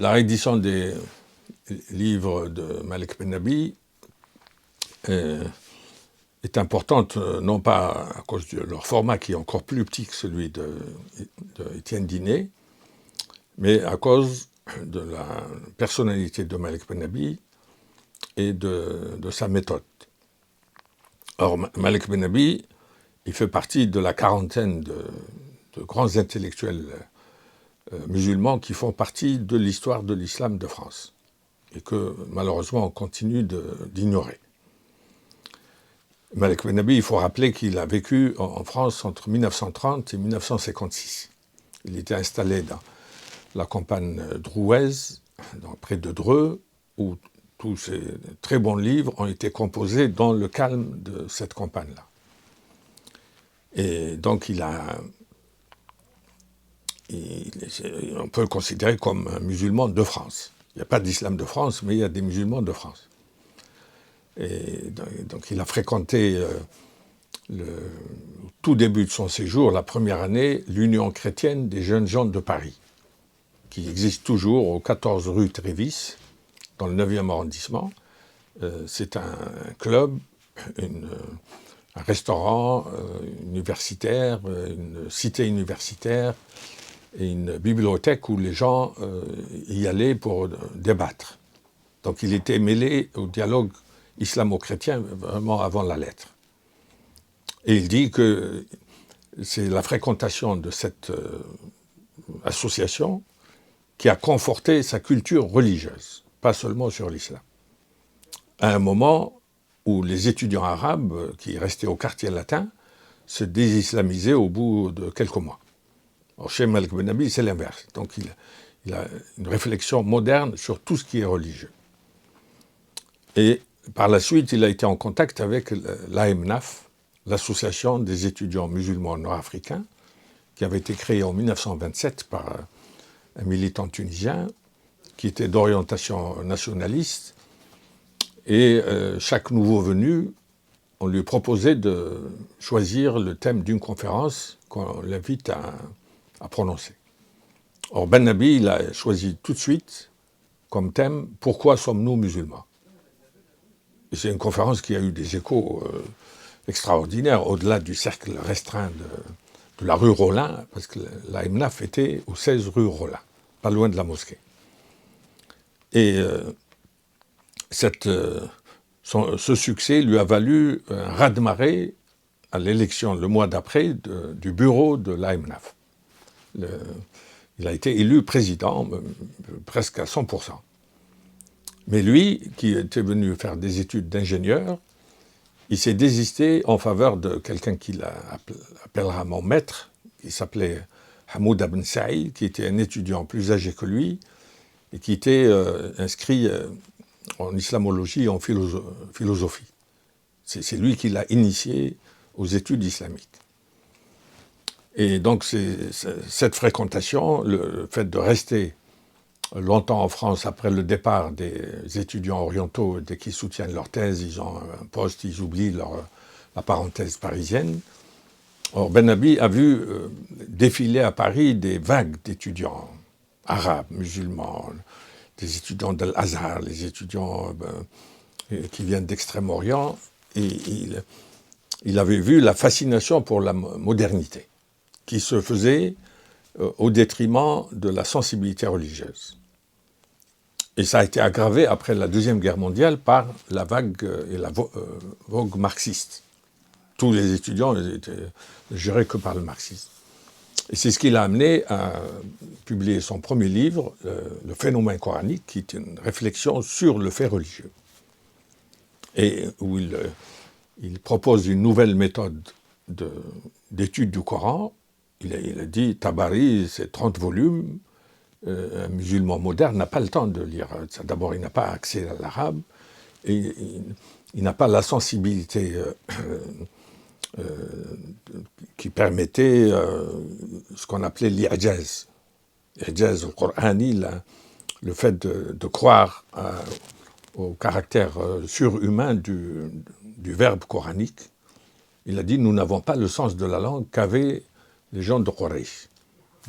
la réédition des livres de Malik Ben Nabi est importante, non pas à cause de leur format qui est encore plus petit que celui de Étienne Diné, mais à cause de la personnalité de Malik Ben Nabi et de sa méthode. Or, Malik Ben Nabi, il fait partie de la quarantaine de grands intellectuels musulmans qui font partie de l'histoire de l'islam de France et que malheureusement on continue d'ignorer. Malik Ben Nabi, il faut rappeler qu'il a vécu en France entre 1930 et 1956. Il était installé dans la campagne drouaise, près de Dreux, où tous ces très bons livres ont été composés dans le calme de cette campagne-là. Et donc on peut le considérer comme un musulman de France. Il n'y a pas d'islam de France, mais il y a des musulmans de France. Et donc il a fréquenté au tout début de son séjour, la première année, l'Union chrétienne des jeunes gens de Paris, qui existe toujours au 14 rue Trévis, dans le 9e arrondissement. C'est un club, un restaurant universitaire, une cité universitaire et une bibliothèque où les gens y allaient pour débattre. Donc il était mêlé au dialogue islamo-chrétien vraiment avant la lettre. Et il dit que c'est la fréquentation de cette association qui a conforté sa culture religieuse, pas seulement sur l'islam. À un moment où les étudiants arabes qui restaient au quartier latin se désislamisaient au bout de quelques mois. Alors, chez Malik Ben Nabi, c'est l'inverse. Donc il a une réflexion moderne sur tout ce qui est religieux. Et par la suite, il a été en contact avec l'AMNAF, l'association des étudiants musulmans nord-africains, qui avait été créée en 1927 par un militant tunisien qui était d'orientation nationaliste. Et chaque nouveau venu, on lui proposait de choisir le thème d'une conférence qu'on l'invite à prononcer. Or, Ben Nabi, il a choisi tout de suite comme thème « Pourquoi sommes-nous musulmans ?» Et c'est une conférence qui a eu des échos extraordinaires, au-delà du cercle restreint de la rue Rollin, parce que la MNAF était au 16 rue Rollin, pas loin de la mosquée. Et ce succès lui a valu un raz-de-marée à l'élection, le mois d'après, du bureau de l'AMNAF. Il a été élu président presque à 100%. Mais lui, qui était venu faire des études d'ingénieur, il s'est désisté en faveur de quelqu'un qu'il appellera mon maître, qui s'appelait Hamoud Ibn Saïd, qui était un étudiant plus âgé que lui, et qui était inscrit en islamologie et en philosophie. C'est lui qui l'a initié aux études islamiques. Et donc cette fréquentation, le fait de rester longtemps en France après le départ des étudiants orientaux, dès qu'ils soutiennent leur thèse, ils ont un poste, ils oublient la parenthèse parisienne. Or, Ben Nabi a vu défiler à Paris des vagues d'étudiants arabes, musulmans, des étudiants de l'Azhar, les étudiants qui viennent d'Extrême-Orient, et il avait vu la fascination pour la modernité, qui se faisait au détriment de la sensibilité religieuse. Et ça a été aggravé après la Deuxième Guerre mondiale par la vague et la vogue marxiste. Tous les étudiants étaient gérés que par le marxisme. Et c'est ce qui l'a amené à publier son premier livre, Le phénomène coranique, qui est une réflexion sur le fait religieux. Et où il propose une nouvelle méthode d'étude du Coran. Il a dit, Tabari, c'est 30 volumes. Un musulman moderne n'a pas le temps de lire ça. D'abord, il n'a pas accès à l'arabe, et il n'a pas la sensibilité qui permettait ce qu'on appelait l'ijaz. L'ijaz al-Qur'ani, le fait de croire au caractère surhumain du verbe coranique. Il a dit, nous n'avons pas le sens de la langue qu'avaient les gens de Quraysh.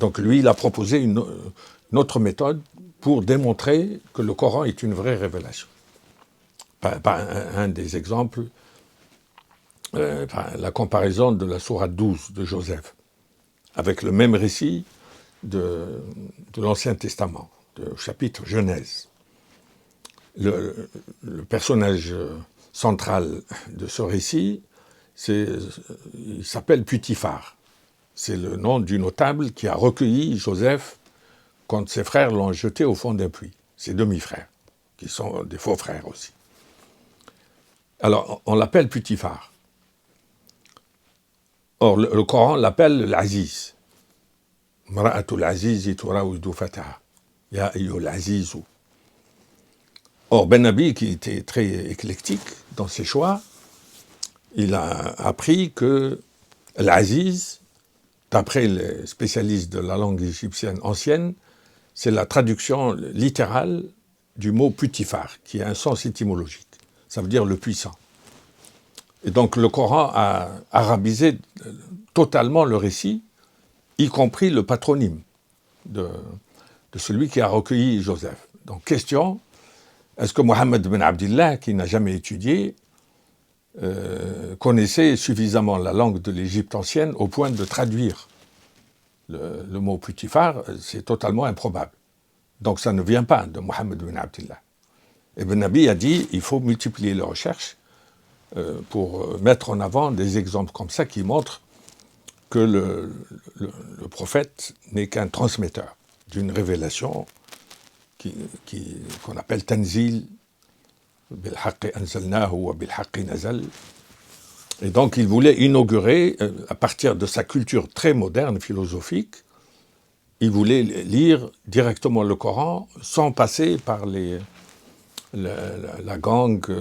Donc lui, il a proposé une notre méthode pour démontrer que le Coran est une vraie révélation. Un des exemples, la comparaison de la sourate 12 de Joseph avec le même récit de l'Ancien Testament, du chapitre Genèse. Le personnage central de ce récit, il s'appelle Putiphar. C'est le nom du notable qui a recueilli Joseph quand ses frères l'ont jeté au fond d'un puits. Ses demi-frères, qui sont des faux frères aussi. Alors, on l'appelle Putiphar. Or, le Coran l'appelle l'Aziz. Mra'atul Aziz turawidu fataha. Ya ayyul Azizu. Or, Ben Nabi, qui était très éclectique dans ses choix, il a appris que l'Aziz, d'après les spécialistes de la langue égyptienne ancienne, c'est la traduction littérale du mot Putiphar, qui a un sens étymologique. Ça veut dire le puissant. Et donc le Coran a arabisé totalement le récit, y compris le patronyme de celui qui a recueilli Joseph. Donc question, est-ce que Mohammed ben Abdillah, qui n'a jamais étudié, connaissait suffisamment la langue de l'Égypte ancienne au point de traduire le mot Putiphar? C'est totalement improbable. Donc ça ne vient pas de Mohammed ben Abdillah. Et Ben Nabi a dit, il faut multiplier les recherches pour mettre en avant des exemples comme ça qui montrent que le prophète n'est qu'un transmetteur d'une révélation qu'on appelle Tanzil, Bil-Haqqi anzalnahu wa bil-Haqqi nazal. Et donc il voulait inaugurer, à partir de sa culture très moderne, philosophique, il voulait lire directement le Coran sans passer par la gangue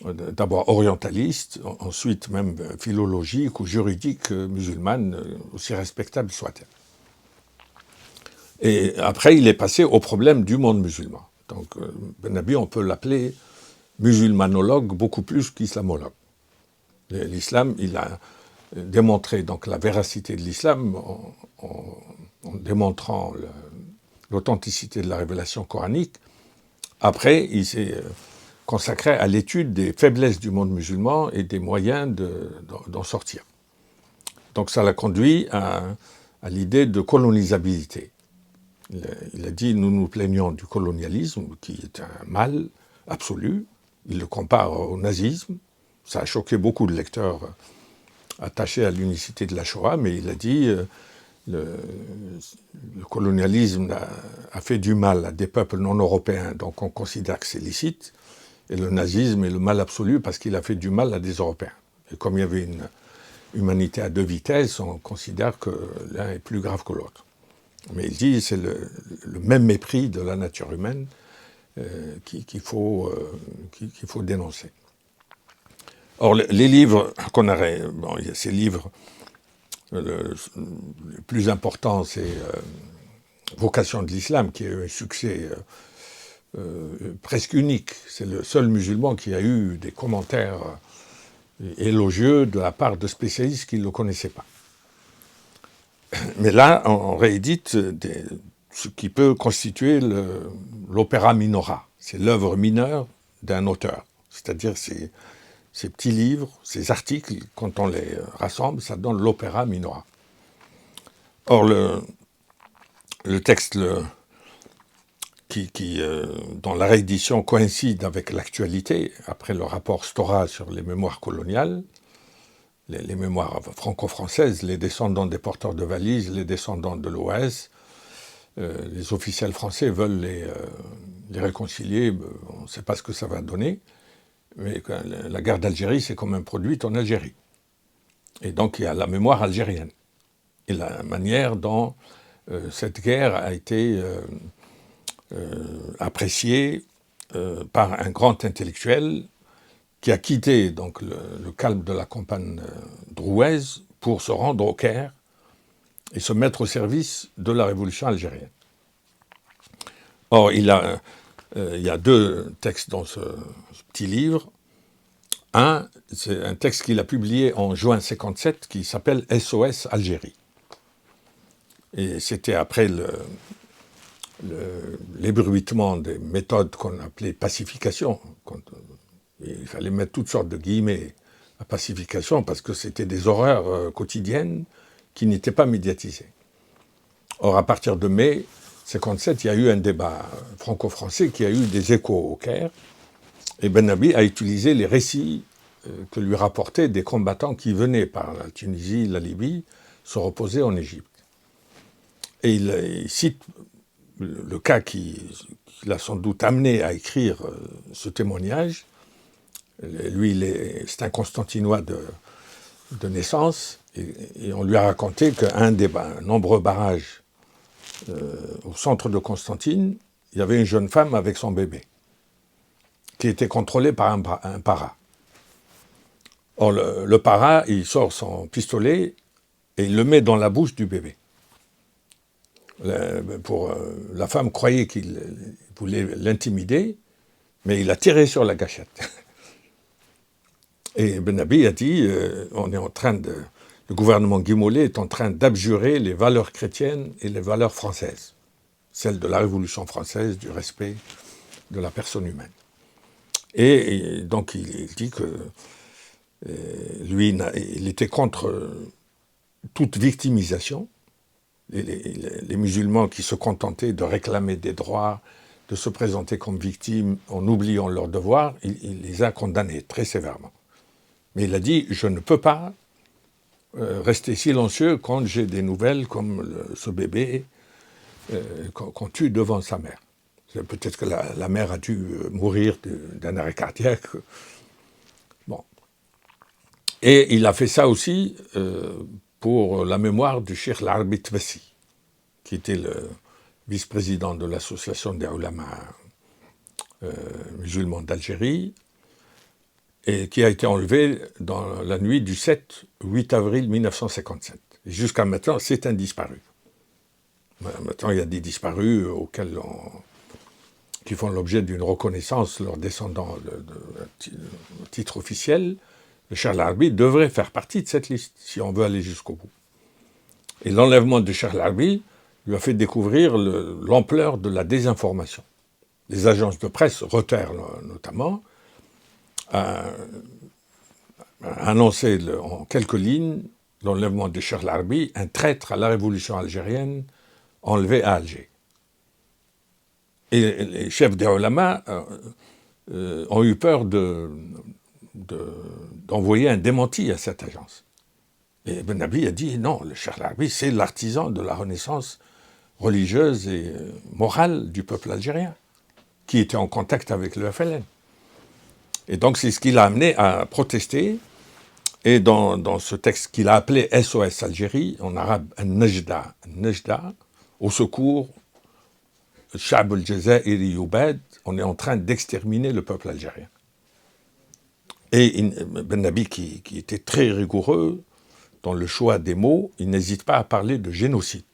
d'abord orientaliste, ensuite même philologique ou juridique musulmane, aussi respectable soit-elle. Et après, il est passé au problème du monde musulman. Donc, Ben Nabi, on peut l'appeler musulmanologue beaucoup plus qu'islamologue. L'islam, il a démontré donc la véracité de l'islam en démontrant l'authenticité de la révélation coranique. Après, il s'est consacré à l'étude des faiblesses du monde musulman et des moyens d'en sortir. Donc ça l'a conduit à l'idée de colonisabilité. Il a dit, nous nous plaignons du colonialisme, qui est un mal absolu. Il le compare au nazisme. Ça a choqué beaucoup de lecteurs attachés à l'unicité de la Shoah, mais il a dit, le colonialisme a fait du mal à des peuples non européens, donc on considère que c'est licite. Et le nazisme est le mal absolu parce qu'il a fait du mal à des Européens. Et comme il y avait une humanité à deux vitesses, on considère que l'un est plus grave que l'autre. Mais il dit que c'est le même mépris de la nature humaine qu'il faut dénoncer. Or, les livres qu'on a... Bon, il y a ces livres, le plus important, c'est Vocation de l'islam, qui a eu un succès presque unique. C'est le seul musulman qui a eu des commentaires élogieux de la part de spécialistes qui ne le connaissaient pas. Mais là, on réédite ce qui peut constituer l'opéra minora. C'est l'œuvre mineure d'un auteur. C'est-à-dire ces petits livres, ces articles, quand on les rassemble, ça donne l'opéra minora. Or, le texte dont la réédition coïncide avec l'actualité, après le rapport Stora sur les mémoires coloniales, les mémoires franco-françaises, les descendants des porteurs de valises, les descendants de l'OAS, les officiels français veulent les réconcilier, on ne sait pas ce que ça va donner, mais la guerre d'Algérie s'est quand même produite en Algérie. Et donc il y a la mémoire algérienne, et la manière dont cette guerre a été appréciée par un grand intellectuel qui a quitté donc, le calme de la campagne drouaise pour se rendre au Caire et se mettre au service de la révolution algérienne. Or, il y a deux textes dans ce petit livre. Un, c'est un texte qu'il a publié en juin 1957 qui s'appelle SOS Algérie. Et c'était après l'ébruitement des méthodes qu'on appelait pacification. Il fallait mettre toutes sortes de guillemets à pacification parce que c'était des horreurs quotidiennes qui n'étaient pas médiatisées. Or, à partir de mai 1957, il y a eu un débat franco-français qui a eu des échos au Caire, et Ben Ali a utilisé les récits que lui rapportaient des combattants qui venaient par la Tunisie, la Libye, se reposer en Égypte. Et il cite le cas qui l'a sans doute amené à écrire ce témoignage. Lui, c'est un Constantinois de naissance, et on lui a raconté qu'un des nombreux barrages au centre de Constantine, il y avait une jeune femme avec son bébé, qui était contrôlée par un para. Or, le para, il sort son pistolet et il le met dans la bouche du bébé. La femme croyait qu'il voulait l'intimider, mais il a tiré sur la gâchette. Et Ben Ali a dit, le gouvernement Guy Mollet est en train d'abjurer les valeurs chrétiennes et les valeurs françaises, celles de la Révolution française, du respect de la personne humaine. Et donc il dit que lui, il était contre toute victimisation. Les musulmans qui se contentaient de réclamer des droits, de se présenter comme victimes en oubliant leurs devoirs, il les a condamnés très sévèrement. Mais il a dit, je ne peux pas rester silencieux quand j'ai des nouvelles comme ce bébé qu'on tue devant sa mère. Peut-être que la mère a dû mourir d'un arrêt cardiaque. Bon. Et il a fait ça aussi pour la mémoire du Cheikh Al-Arabi Tbessi, qui était le vice-président de l'association des ulama musulmans d'Algérie, et qui a été enlevé dans la nuit du 7-8 avril 1957. Et jusqu'à maintenant, c'est un disparu. Maintenant, il y a des disparus qui font l'objet d'une reconnaissance, leurs descendants de titre officiel. Le Cheikh Al-Arabi devrait faire partie de cette liste, si on veut aller jusqu'au bout. Et l'enlèvement de Cheikh Al-Arabi lui a fait découvrir l'ampleur de la désinformation. Les agences de presse, Reuters notamment, a annoncé en quelques lignes l'enlèvement de Cheikh Al-Arabi, un traître à la révolution algérienne, enlevé à Alger. Et les chefs des ulama ont eu peur d'envoyer un démenti à cette agence. Et Ben Ali a dit non, le Cheikh Al-Arabi, c'est l'artisan de la renaissance religieuse et morale du peuple algérien, qui était en contact avec le FLN. Et donc c'est ce qui l'a amené à protester. Et dans ce texte qu'il a appelé SOS Algérie, en arabe, Najda, au secours, Sha'b al-Jazairi Yubad, on est en train d'exterminer le peuple algérien. Et Ben Ali, qui était très rigoureux dans le choix des mots, il n'hésite pas à parler de génocide.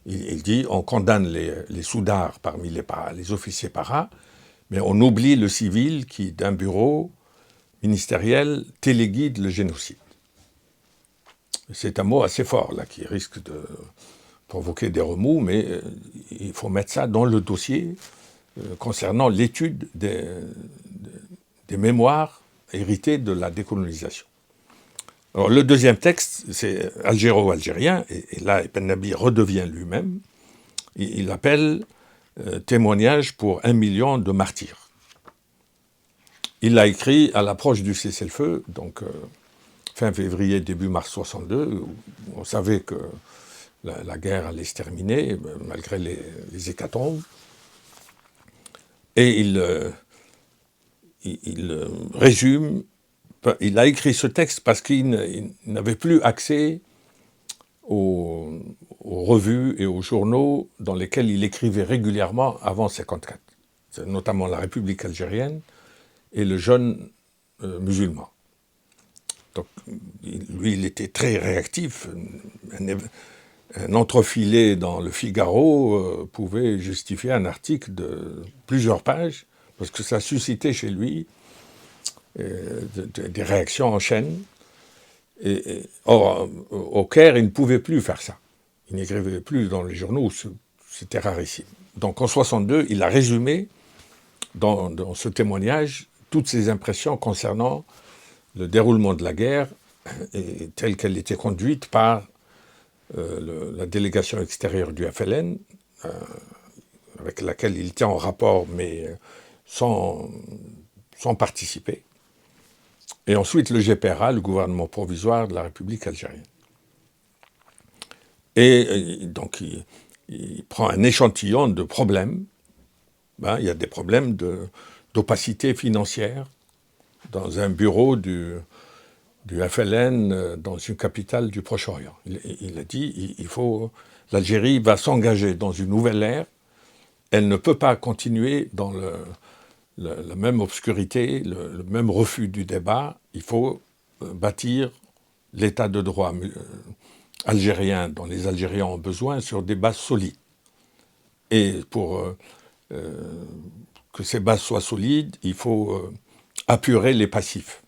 Il dit, on condamne les soudards parmi les officiers paras, mais on oublie le civil qui, d'un bureau ministériel, téléguide le génocide. C'est un mot assez fort, là, qui risque de provoquer des remous, mais il faut mettre ça dans le dossier concernant l'étude des mémoires héritées de la décolonisation. Alors, le deuxième texte, c'est algéro-algérien, et là, Ben Ali redevient lui-même. Il appelle témoignage pour 1 million de martyrs. Il l'a écrit à l'approche du cessez-le-feu, donc fin février, début mars 62, où on savait que la guerre allait se terminer, malgré les hécatombes. Et il résume, il a écrit ce texte parce qu'il n'avait plus accès aux revues et aux journaux dans lesquels il écrivait régulièrement avant 1954, notamment La République algérienne et Le Jeune musulman. Donc, lui, il était très réactif. Un entrefilé dans le Figaro pouvait justifier un article de plusieurs pages, parce que ça suscitait chez lui des réactions en chaîne. Or, au Caire, il ne pouvait plus faire ça. Il n'écrivait plus dans les journaux, c'était rarissime. Donc en 1962, il a résumé dans ce témoignage toutes ses impressions concernant le déroulement de la guerre telle qu'elle était conduite par la délégation extérieure du FLN, avec laquelle il était en rapport, mais sans participer. Et ensuite le GPRA, le gouvernement provisoire de la République algérienne. Et donc il prend un échantillon de problèmes. Il y a des problèmes d'opacité financière dans un bureau du FLN dans une capitale du Proche-Orient. Il a dit l'Algérie va s'engager dans une nouvelle ère. Elle ne peut pas continuer dans la même obscurité, le même refus du débat. Il faut bâtir l'état de droit algérien dont les Algériens ont besoin sur des bases solides. Et pour que ces bases soient solides, il faut apurer les passifs.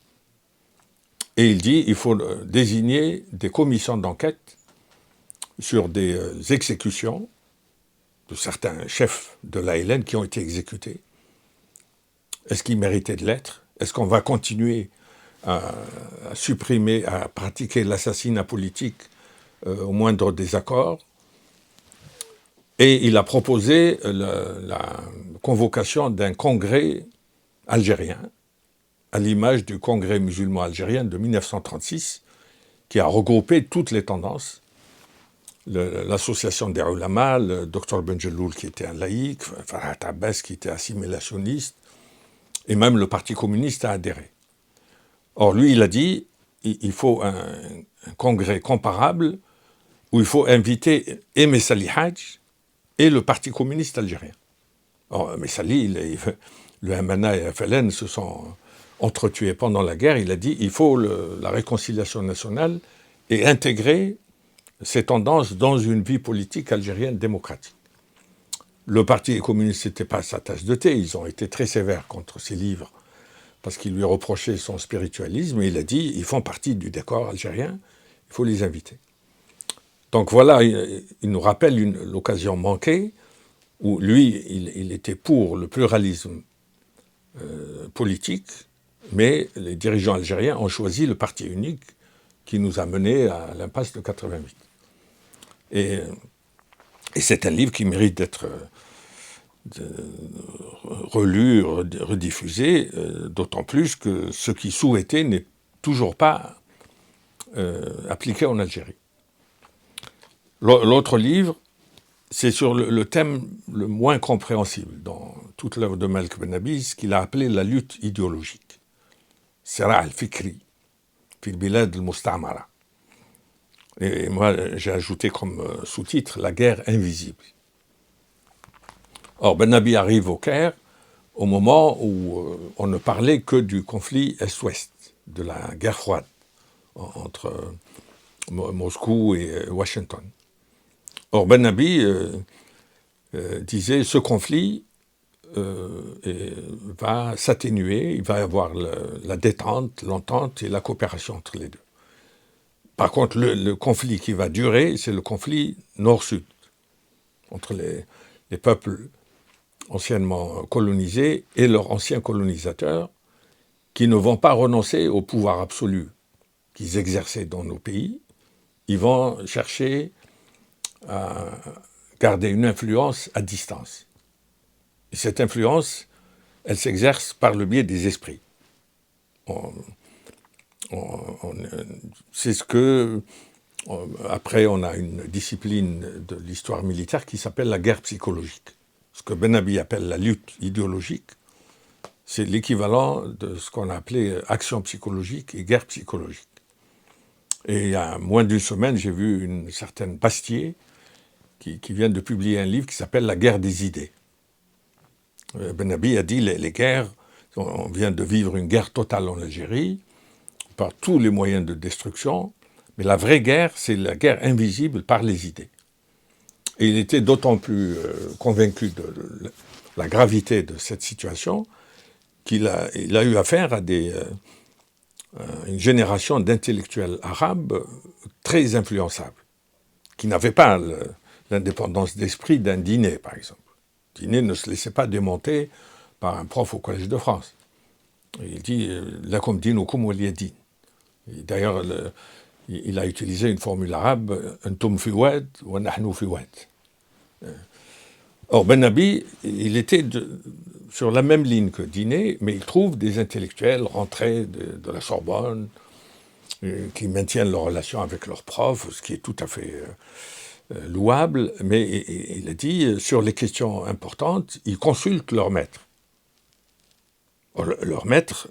Et il dit qu'il faut désigner des commissions d'enquête sur des exécutions de certains chefs de l'ALN qui ont été exécutés. Est-ce qu'ils méritaient de l'être? Est-ce qu'on va continuer à supprimer, à pratiquer l'assassinat politique au moindre désaccord? Et il a proposé la convocation d'un congrès algérien, à l'image du congrès musulman algérien de 1936, qui a regroupé toutes les tendances. L'association des ulama, le docteur Benjelloul qui était un laïc, Farhat Abbas qui était assimilationniste, et même le Parti communiste a adhéré. Or, lui, il a dit il faut un congrès comparable où il faut inviter et Messali Hadj et le Parti communiste algérien. Or, Messali, le MNA et le FLN se sont entretués pendant la guerre. Il a dit il faut la réconciliation nationale et intégrer ces tendances dans une vie politique algérienne démocratique. Le Parti communiste n'était pas sa tasse de thé. Ils ont été très sévères contre ses livres parce qu'ils lui reprochaient son spiritualisme. Et il a dit ils font partie du décor algérien, il faut les inviter. Donc voilà, il nous rappelle l'occasion manquée où lui, il était pour le pluralisme politique, mais les dirigeants algériens ont choisi le parti unique qui nous a menés à l'impasse de 88. Et c'est un livre qui mérite d'être relu, rediffusé, d'autant plus que ce qui souhaitait n'est toujours pas appliqué en Algérie. L'autre livre, c'est sur le thème le moins compréhensible dans toute l'œuvre de Malik Ben Abi, ce qu'il a appelé la lutte idéologique. Sira al-Fikri, fil bilad al-Mustamara. Et moi, j'ai ajouté comme sous-titre la guerre invisible. Or, Ben Abi arrive au Caire au moment où on ne parlait que du conflit Est-Ouest, de la guerre froide entre Moscou et Washington. Or, Ben Abi disait ce conflit va s'atténuer, il va y avoir la détente, l'entente et la coopération entre les deux. Par contre, le conflit qui va durer, c'est le conflit nord-sud, entre les peuples anciennement colonisés et leurs anciens colonisateurs, qui ne vont pas renoncer au pouvoir absolu qu'ils exerçaient dans nos pays. Ils vont chercher à garder une influence à distance. Et cette influence, elle s'exerce par le biais des esprits. C'est ce que... Après, on a une discipline de l'histoire militaire qui s'appelle la guerre psychologique. Ce que Ben Abi appelle la lutte idéologique, c'est l'équivalent de ce qu'on a appelé action psychologique et guerre psychologique. Et il y a moins d'une semaine, j'ai vu une certaine Bastier qui vient de publier un livre qui s'appelle La guerre des idées. Ben Abi a dit les guerres, on vient de vivre une guerre totale en Algérie, par tous les moyens de destruction, mais la vraie guerre, c'est la guerre invisible par les idées. Et il était d'autant plus convaincu de la gravité de cette situation qu'il a eu affaire à une génération d'intellectuels arabes très influençables, qui n'avaient pas l'indépendance d'esprit d'un Diné, par exemple. Diné ne se laissait pas démonter par un prof au Collège de France. Il dit « Lakum dinukum waliya din ». D'ailleurs, il a utilisé une formule arabe « Antum fi wad wa nahnu fi wad ». Or, Ben Abi, il était sur la même ligne que Diné, mais il trouve des intellectuels rentrés de la Sorbonne, qui maintiennent leurs relations avec leurs profs, ce qui est tout à fait louable, mais il a dit, sur les questions importantes, ils consultent leur maître. Or, leur maître,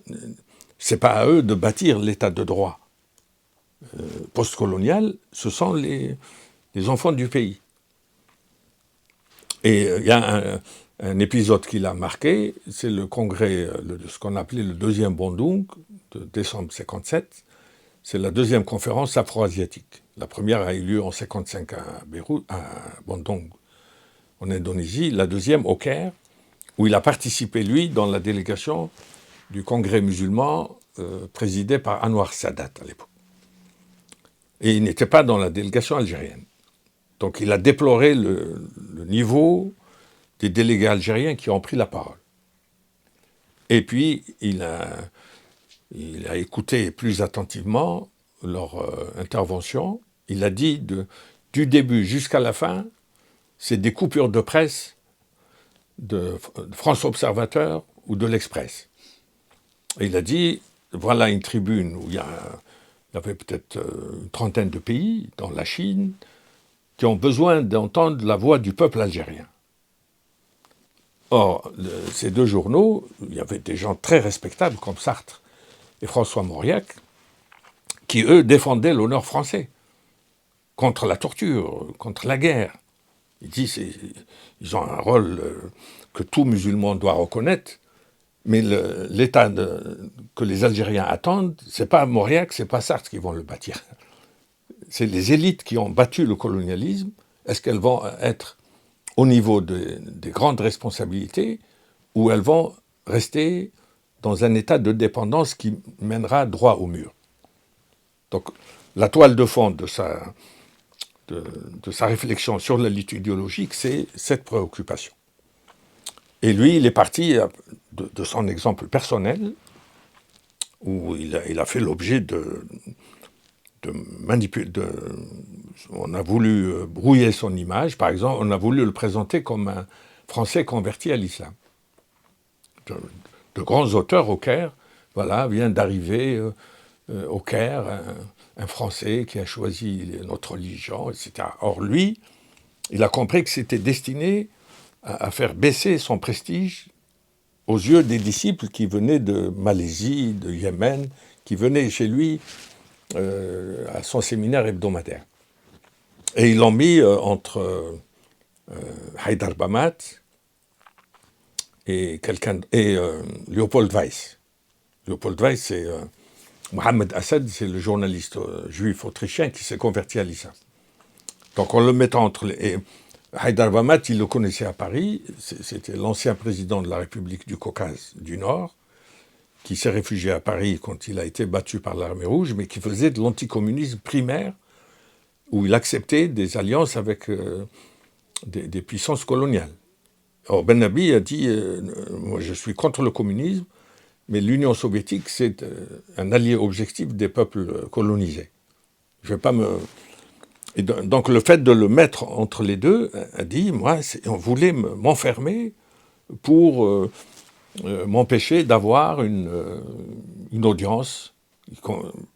c'est pas à eux de bâtir l'état de droit postcolonial, ce sont les enfants du pays. Et il y a un épisode qui l'a marqué, c'est le congrès, ce qu'on appelait le deuxième Bandung, de décembre 1957. C'est la deuxième conférence afro-asiatique. La première a eu lieu en 1955 à Bandung, en Indonésie. La deuxième au Caire, où il a participé, lui, dans la délégation du congrès musulman présidé par Anwar Sadat à l'époque. Et il n'était pas dans la délégation algérienne. Donc il a déploré le niveau des délégués algériens qui ont pris la parole. Et puis il a écouté plus attentivement leur intervention. Il a dit du début jusqu'à la fin, c'est des coupures de presse de France Observateur ou de l'Express. Et il a dit, voilà une tribune où il y avait peut-être une trentaine de pays, dans la Chine, qui ont besoin d'entendre la voix du peuple algérien. Or, ces deux journaux, il y avait des gens très respectables comme Sartre et François Mauriac, qui, eux, défendaient l'honneur français contre la torture, contre la guerre. Ils ont un rôle que tout musulman doit reconnaître, mais l'État que les Algériens attendent, c'est pas Mauriac, c'est pas Sartre qui vont le bâtir. C'est les élites qui ont battu le colonialisme. Est-ce qu'elles vont être au niveau des grandes responsabilités ou elles vont rester dans un état de dépendance qui mènera droit au mur? Donc, la toile de fond de sa réflexion sur la lutte idéologique, c'est cette préoccupation. Et lui, il est parti de son exemple personnel, où il a fait l'objet on a voulu brouiller son image. Par exemple, on a voulu le présenter comme un Français converti à l'islam. De grands auteurs au Caire, voilà, vient d'arriver au Caire, un Français qui a choisi notre religion, etc. Or, lui, il a compris que c'était destiné à faire baisser son prestige aux yeux des disciples qui venaient de Malaisie, de Yémen, qui venaient chez lui à son séminaire hebdomadaire. Et ils l'ont mis entre Haïdar Bamat et Léopold Weiss. Léopold Weiss, c'est Mohamed Assad, c'est le journaliste juif autrichien qui s'est converti à l'islam. Donc en le mettant entre les... Haïdar Bamat, il le connaissait à Paris, c'était l'ancien président de la République du Caucase du Nord, qui s'est réfugié à Paris quand il a été battu par l'Armée rouge, mais qui faisait de l'anticommunisme primaire, où il acceptait des alliances avec des puissances coloniales. Or, Ben Abi a dit moi je suis contre le communisme, mais l'Union soviétique, c'est un allié objectif des peuples colonisés. Je vais pas me... Et donc le fait de le mettre entre les deux a dit, moi, on voulait m'enfermer pour m'empêcher d'avoir une audience,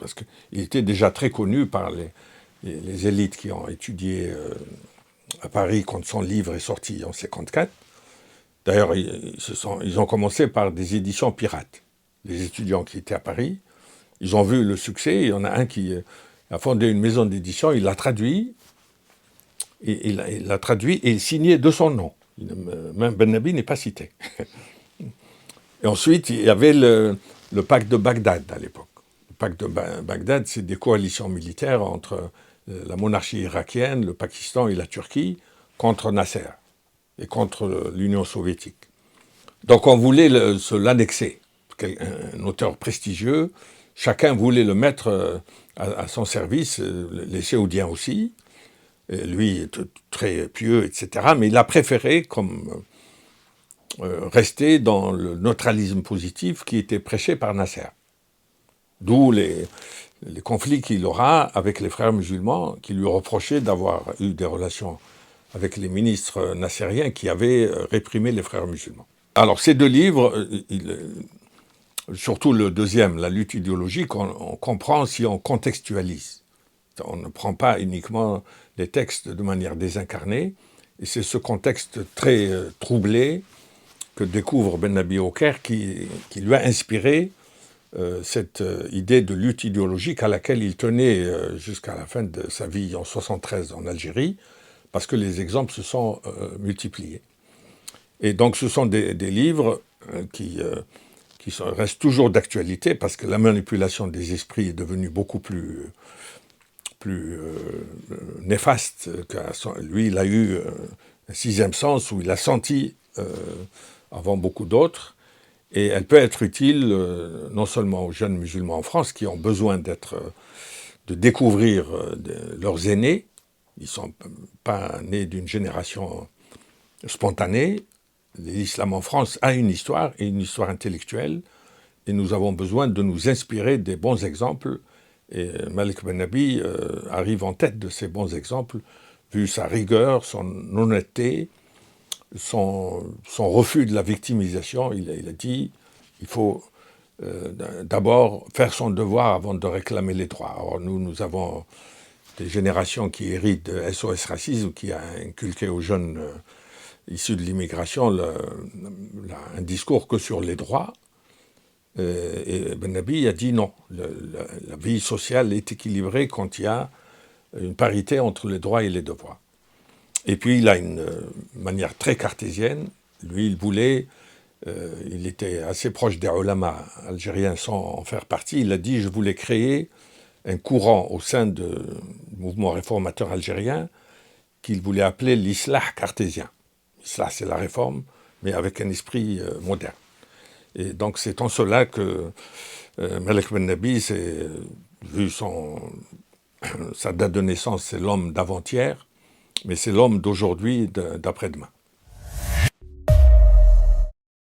parce qu'il était déjà très connu par les élites qui ont étudié à Paris quand son livre est sorti en 1954. D'ailleurs, ils ont commencé par des éditions pirates. Les étudiants qui étaient à Paris, ils ont vu le succès. Il y en a un qui a fondé une maison d'édition, il l'a traduit, et il l'a traduit et signé de son nom. Même Ben Abi n'est pas cité. Et ensuite, il y avait le pacte de Bagdad à l'époque. Le pacte de Bagdad, c'est des coalitions militaires entre la monarchie irakienne, le Pakistan et la Turquie contre Nasser et contre l'Union soviétique. Donc on voulait l'annexer. Un auteur prestigieux, chacun voulait le mettre à son service, les Séoudiens aussi. Et lui, très pieux, etc. Mais il a préféré rester dans le neutralisme positif qui était prêché par Nasser. D'où les conflits qu'il aura avec les frères musulmans, qui lui reprochaient d'avoir eu des relations avec les ministres nassériens qui avaient réprimé les frères musulmans. Alors ces deux livres, surtout le deuxième, La lutte idéologique, on comprend si on contextualise. On ne prend pas uniquement les textes de manière désincarnée, et c'est ce contexte très troublé que découvre Ben Nabi au Caire qui lui a inspiré cette idée de lutte idéologique à laquelle il tenait jusqu'à la fin de sa vie en 1973 en Algérie, parce que les exemples se sont multipliés. Et donc ce sont des livres qui restent toujours d'actualité, parce que la manipulation des esprits est devenue beaucoup plus néfaste. Lui, il a eu un sixième sens où il a senti avant beaucoup d'autres, et elle peut être utile non seulement aux jeunes musulmans en France qui ont besoin de découvrir leurs aînés. Ils ne sont pas nés d'une génération spontanée. L'islam en France a une histoire, et une histoire intellectuelle, et nous avons besoin de nous inspirer des bons exemples. Et Malik Ben Nabi arrive en tête de ces bons exemples, vu sa rigueur, son honnêteté, son refus de la victimisation. Il a dit il faut d'abord faire son devoir avant de réclamer les droits. Alors nous avons des générations qui héritent de SOS Racisme, qui a inculqué aux jeunes issus de l'immigration un discours que sur les droits. Et Ben Nabi a dit non, la vie sociale est équilibrée quand il y a une parité entre les droits et les devoirs. Et puis il a une manière très cartésienne. Lui, il était assez proche des ulama algériens sans en faire partie. Il a dit, je voulais créer un courant au sein du mouvement réformateur algérien qu'il voulait appeler l'islah cartésien. L'islah, c'est la réforme, mais avec un esprit moderne. Et donc c'est en cela que Malik Ben Nabi, vu sa date de naissance, c'est l'homme d'avant-hier, mais c'est l'homme d'aujourd'hui, d'après-demain.